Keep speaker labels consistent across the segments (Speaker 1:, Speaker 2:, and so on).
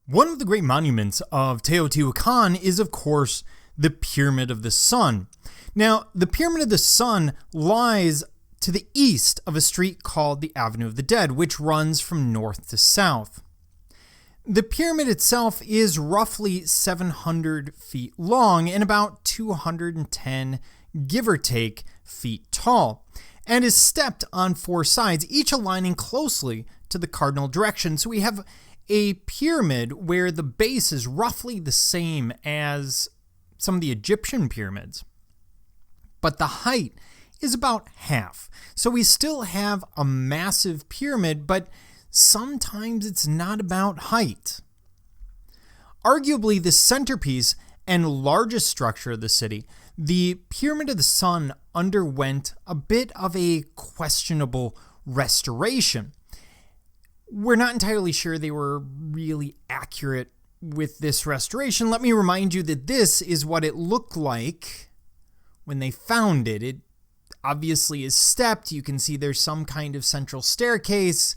Speaker 1: One of the great monuments of Teotihuacan is, of course, the Pyramid of the Sun. Now, the Pyramid of the Sun lies to the east of a street called the Avenue of the Dead, which runs from north to south. The pyramid itself is roughly 700 feet long and about 210, give or take, feet tall, and is stepped on four sides, each aligning closely to the cardinal direction. So we have a pyramid where the base is roughly the same as some of the Egyptian pyramids, but the height is about half. So we still have a massive pyramid, but sometimes it's not about height. Arguably the centerpiece and largest structure of the city, the Pyramid of the Sun underwent a bit of a questionable restoration. We're not entirely sure they were really accurate with this restoration. Let me remind you that this is what it looked like when they found it. It obviously is stepped. You can see there's some kind of central staircase,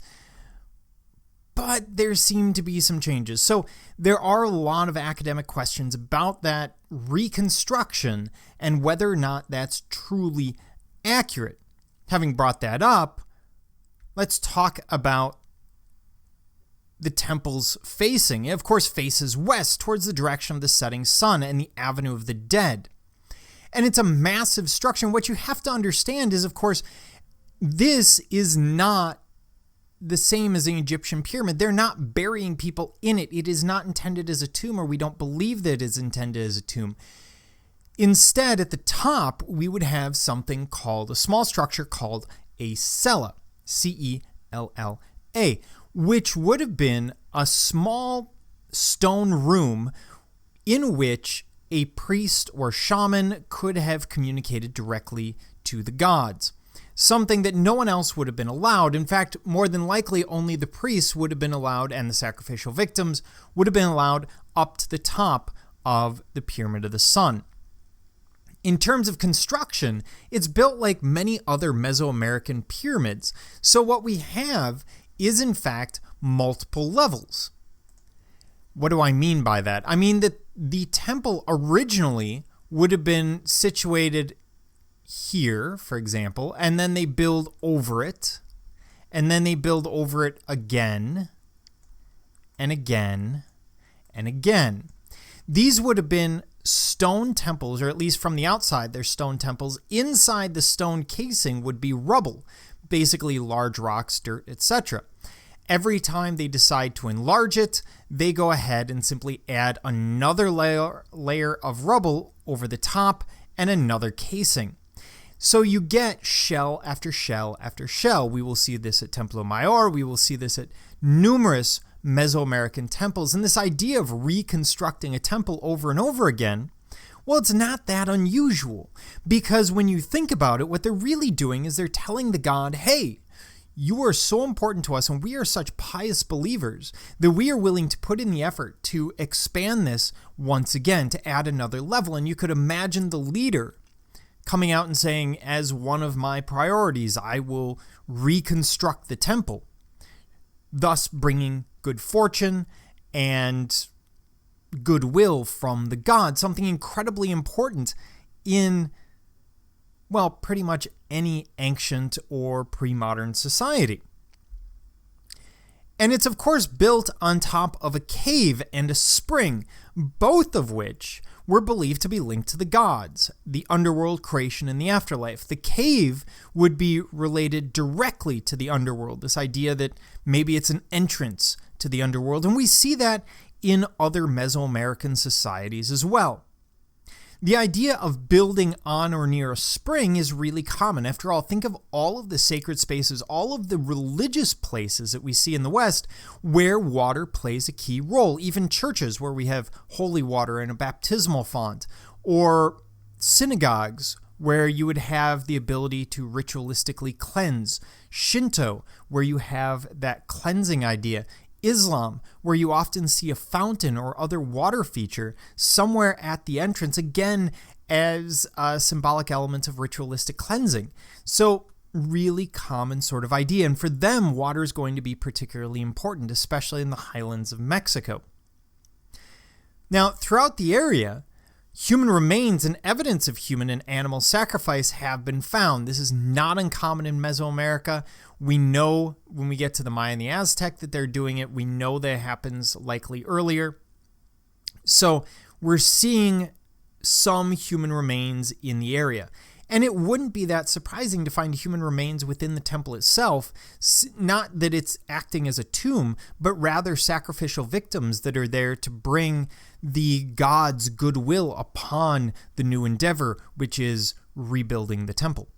Speaker 1: but there seem to be some changes. So there are a lot of academic questions about that reconstruction and whether or not that's truly accurate. Having brought that up, let's talk about the temple's facing. It, of course, faces west towards the direction of the setting sun and the Avenue of the Dead. And it's a massive structure. And what you have to understand is, of course, this is not the same as an Egyptian pyramid. They're not burying people in it. It is not intended as a tomb, or we don't believe that it is intended as a tomb. Instead, at the top, we would have something called a small structure called a cella, C-E-L-L-A, which would have been a small stone room in which a priest or shaman could have communicated directly to the gods. Something that no one else would have been allowed. In fact, more than likely, only the priests would have been allowed, and the sacrificial victims would have been allowed up to the top of the Pyramid of the Sun. In terms of construction, it's built like many other Mesoamerican pyramids. So what we have is, in fact, multiple levels. What do I mean by that? I mean that the temple originally would have been situated here, for example, and then they build over it, and then they build over it again, and again, and again. These would have been stone temples, or at least from the outside, they're stone temples. Inside the stone casing would be rubble, basically large rocks, dirt, etc. Every time they decide to enlarge it, they go ahead and simply add another layer of rubble over the top and another casing. So you get shell after shell after shell. We will see this at Templo Mayor. We will see this at numerous Mesoamerican temples. And this idea of reconstructing a temple over and over again, well, it's not that unusual. Because when you think about it, what they're really doing is they're telling the god, hey, you are so important to us and we are such pious believers that we are willing to put in the effort to expand this once again, to add another level. And you could imagine the leader coming out and saying, as one of my priorities, I will reconstruct the temple, thus bringing good fortune and goodwill from the god, something incredibly important in, well, pretty much any ancient or pre-modern society. And it's, of course, built on top of a cave and a spring, both of which were believed to be linked to the gods, the underworld, creation, and the afterlife. The cave would be related directly to the underworld, this idea that maybe it's an entrance to the underworld, and we see that in other Mesoamerican societies as well. The idea of building on or near a spring is really common. After all, think of all of the sacred spaces, all of the religious places that we see in the West where water plays a key role, even churches where we have holy water in a baptismal font, or synagogues where you would have the ability to ritualistically cleanse, Shinto, where you have that cleansing idea, Islam, where you often see a fountain or other water feature somewhere at the entrance, again, as a symbolic element of ritualistic cleansing. So really common sort of idea. And for them, water is going to be particularly important, especially in the highlands of Mexico. Now, throughout the area, human remains and evidence of human and animal sacrifice have been found. This is not uncommon in Mesoamerica. We know when we get to the Maya and the Aztec that they're doing it. We know that it happens likely earlier. So we're seeing some human remains in the area. And it wouldn't be that surprising to find human remains within the temple itself, not that it's acting as a tomb, but rather sacrificial victims that are there to bring the gods' goodwill upon the new endeavor, which is rebuilding the temple.